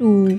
2,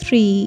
3,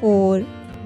4,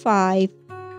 5,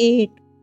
8,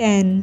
10,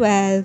12,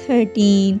13,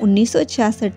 1966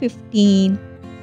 15,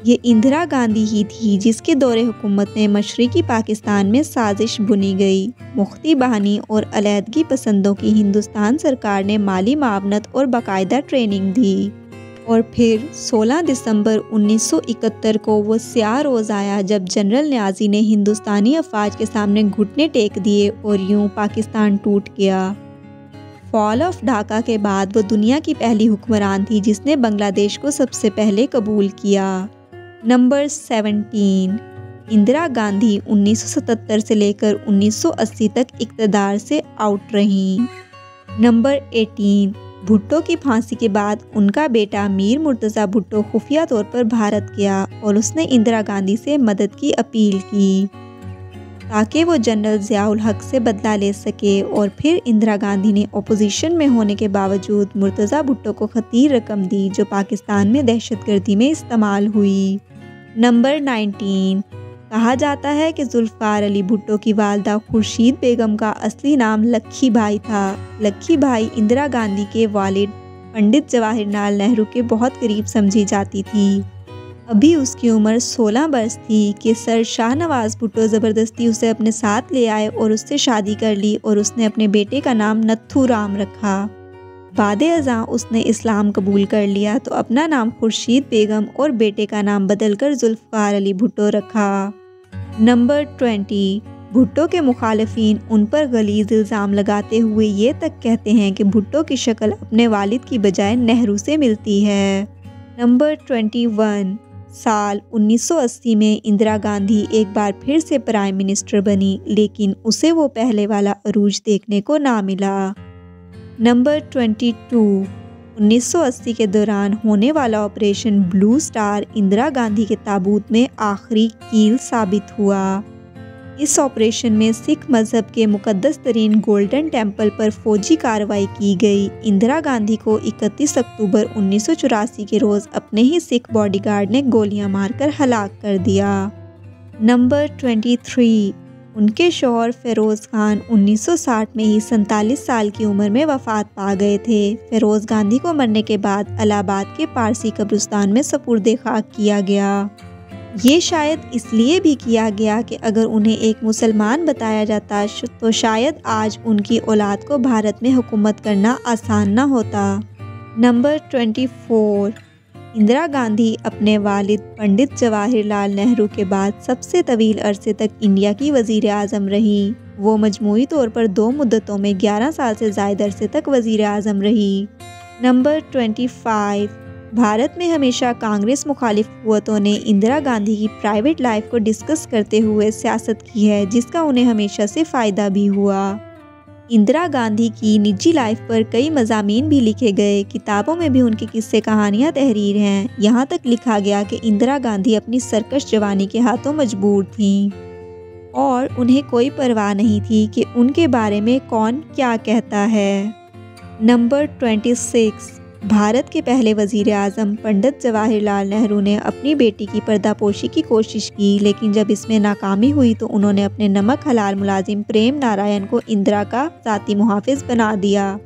یہ اندرا گاندھی ہی تھی جس کے دور حکومت میں مشرقی پاکستان میں سازش بنی گئی۔ مختی بانی اور علیحدگی پسندوں کی ہندوستان سرکار نے مالی معاونت اور باقاعدہ ٹریننگ دی، اور پھر 16 دسمبر 1971 کو وہ سیاہ روز آیا جب جنرل نیازی نے ہندوستانی افواج کے سامنے گھٹنے ٹیک دیے اور یوں پاکستان ٹوٹ گیا۔ فال آف ڈھاکہ کے بعد وہ دنیا کی پہلی حکمران تھی جس نے بنگلہ دیش کو سب سے پہلے قبول کیا۔ نمبر 17، اندرا گاندھی 1977 سے لے کر 1980 تک اقتدار سے آؤٹ رہیں۔ نمبر 18، بھٹو کی پھانسی کے بعد ان کا بیٹا میر مرتضیٰ بھٹو خفیہ طور پر بھارت گیا اور اس نے اندرا گاندھی سے مدد کی اپیل کی تاکہ وہ جنرل ضیاء الحق سے بدلہ لے سکے، اور پھر اندرا گاندھی نے اپوزیشن میں ہونے کے باوجود مرتضیٰ بھٹو کو خطیر رقم دی جو پاکستان میں دہشت گردی میں استعمال ہوئی۔ نمبر 19، کہا جاتا ہے کہ ذوالفقار علی بھٹو کی والدہ خورشید بیگم کا اصلی نام لکھی بھائی تھا۔ لکھی بھائی اندرا گاندھی کے والد پنڈت جواہر لال نہرو کے بہت قریب سمجھی جاتی تھی۔ ابھی اس کی عمر 16 برس تھی کہ سر شاہ نواز بھٹو زبردستی اسے اپنے ساتھ لے آئے اور اس سے شادی کر لی، اور اس نے اپنے بیٹے کا نام نتھو رام رکھا۔ بعد ازاں اس نے اسلام قبول کر لیا تو اپنا نام خورشید بیگم اور بیٹے کا نام بدل کر ذوالفقار علی بھٹو رکھا۔ نمبر 20، بھٹو کے مخالفین ان پر غلیظ الزام لگاتے ہوئے یہ تک کہتے ہیں کہ بھٹو کی شکل اپنے والد کی بجائے نہرو سے ملتی ہے۔ نمبر 21، سال 1980 میں اندرا گاندھی ایک بار پھر سے پرائم منسٹر بنی، لیکن اسے وہ پہلے والا عروج دیکھنے کو نہ ملا۔ نمبر 22، 1980 کے دوران ہونے والا آپریشن بلو سٹار اندرا گاندھی کے تابوت میں آخری کیل ثابت ہوا۔ اس آپریشن میں سکھ مذہب کے مقدس ترین گولڈن ٹیمپل پر فوجی کارروائی کی گئی۔ اندرا گاندھی کو 31 اکتوبر 1984 کے روز اپنے ہی سکھ باڈی گارڈ نے گولیاں مار کر ہلاک کر دیا۔ نمبر 23، ان کے شوہر فیروز خان 1960 میں ہی 47 سال کی عمر میں وفات پا گئے تھے۔ فیروز گاندھی کو مرنے کے بعد الہ آباد کے پارسی قبرستان میں سپرد خاک کیا گیا۔ یہ شاید اس لیے بھی کیا گیا کہ اگر انہیں ایک مسلمان بتایا جاتا تو شاید آج ان کی اولاد کو بھارت میں حکومت کرنا آسان نہ ہوتا۔ نمبر 24، اندرا گاندھی اپنے والد پنڈت جواہر لال نہرو کے بعد سب سے طویل عرصے تک انڈیا کی وزیر اعظم رہی۔ وہ مجموعی طور پر 2 مدتوں میں 11 سال سے زائد عرصے تک وزیر اعظم رہی۔ نمبر 25، بھارت میں ہمیشہ کانگریس مخالف قوتوں نے اندرا گاندھی کی پرائیویٹ لائف کو ڈسکس کرتے ہوئے سیاست کی ہے جس کا انہیں ہمیشہ سے فائدہ بھی ہوا۔ اندرا گاندھی کی نجی لائف پر کئی مضامین بھی لکھے گئے، کتابوں میں بھی ان کی قصے کہانیاں تحریر ہیں۔ یہاں تک لکھا گیا کہ اندرا گاندھی اپنی سرکش جوانی کے ہاتھوں مجبور تھیں اور انہیں کوئی پرواہ نہیں تھی کہ ان کے بارے میں کون کیا کہتا ہے۔ نمبر 26، بھارت کے پہلے وزیر اعظم پنڈت جواہر لال نہرو نے اپنی بیٹی کی پردہ پوشی کی کوشش کی، لیکن جب اس میں ناکامی ہوئی تو انہوں نے اپنے نمک حلال ملازم پریم نارائن کو اندرا کا ذاتی محافظ بنا دیا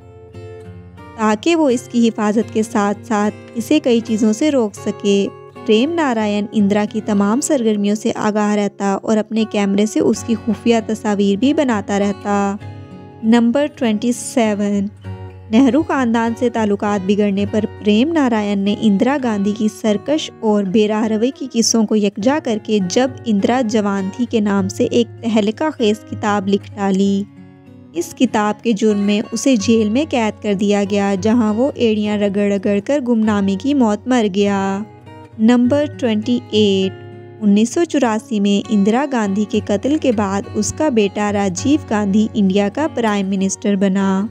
تاکہ وہ اس کی حفاظت کے ساتھ ساتھ اسے کئی چیزوں سے روک سکے۔ پریم نارائن اندرا کی تمام سرگرمیوں سے آگاہ رہتا اور اپنے کیمرے سے اس کی خفیہ تصاویر بھی بناتا رہتا۔ نمبر 27، نہرو خاندان سے تعلقات بگڑنے پر پریم نارائن نے اندرا گاندھی کی سرکش اور بے راہ روی کی قصوں کو یکجا کر کے جب اندرا جوان تھی کے نام سے ایک تہلکہ خیز کتاب لکھ ڈالی۔ اس کتاب کے جرم میں اسے جیل میں قید کر دیا گیا جہاں وہ ایڑیاں رگڑ رگڑ کر گمنامی کی موت مر گیا۔ نمبر 28، 1984 میں اندرا گاندھی کے قتل کے بعد اس کا بیٹا راجیو گاندھی انڈیا کا پرائم منسٹر بنا۔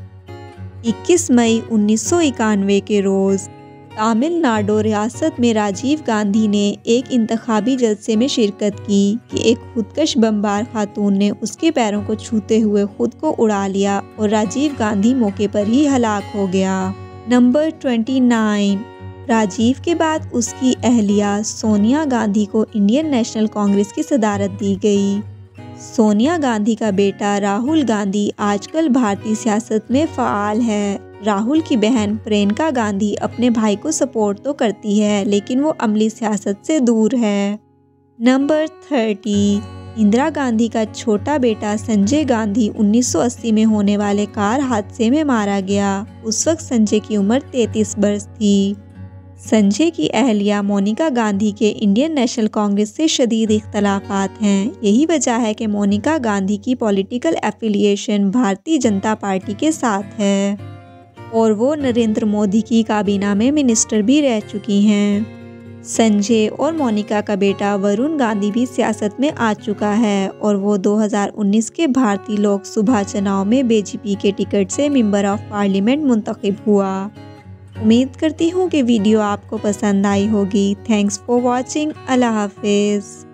21 مئی 1991 کے روز تامل ناڈو ریاست میں راجیو گاندھی نے ایک انتخابی جلسے میں شرکت کی کہ ایک خودکش بمبار خاتون نے اس کے پیروں کو چھوتے ہوئے خود کو اڑا لیا اور راجیو گاندھی موقع پر ہی ہلاک ہو گیا۔ نمبر 29، راجیو کے بعد اس کی اہلیہ سونیا گاندھی کو انڈین نیشنل کانگریس کی صدارت دی گئی۔ سونیا گاندھی کا بیٹا راہل گاندھی آج کل بھارتی سیاست میں فعال ہے۔ راہل کی بہن پرینکا گاندھی اپنے بھائی کو سپورٹ تو کرتی ہے لیکن وہ عملی سیاست سے دور ہے۔ نمبر 30، اندرا گاندھی کا چھوٹا بیٹا سنجے گاندھی 1980 میں ہونے والے کار حادثے میں مارا گیا۔ اس وقت سنجے کی عمر 33 برس تھی۔ سنجے کی اہلیہ مونیکا گاندھی کے انڈین نیشنل کانگریس سے شدید اختلافات ہیں۔ یہی وجہ ہے کہ مونیکا گاندھی کی پولیٹیکل ایفیلیشن بھارتی جنتا پارٹی کے ساتھ ہے اور وہ نریندر مودی کی کابینہ میں منسٹر بھی رہ چکی ہیں۔ سنجے اور مونیکا کا بیٹا ورون گاندھی بھی سیاست میں آ چکا ہے اور وہ 2019 کے بھارتی لوک سبھا چناؤ میں بی جے پی کے ٹکٹ سے ممبر آف پارلیمنٹ منتخب ہوا۔ امید کرتی ہوں کہ ویڈیو آپ کو پسند آئی ہوگی۔ Thanks for watching. اللہ حافظ۔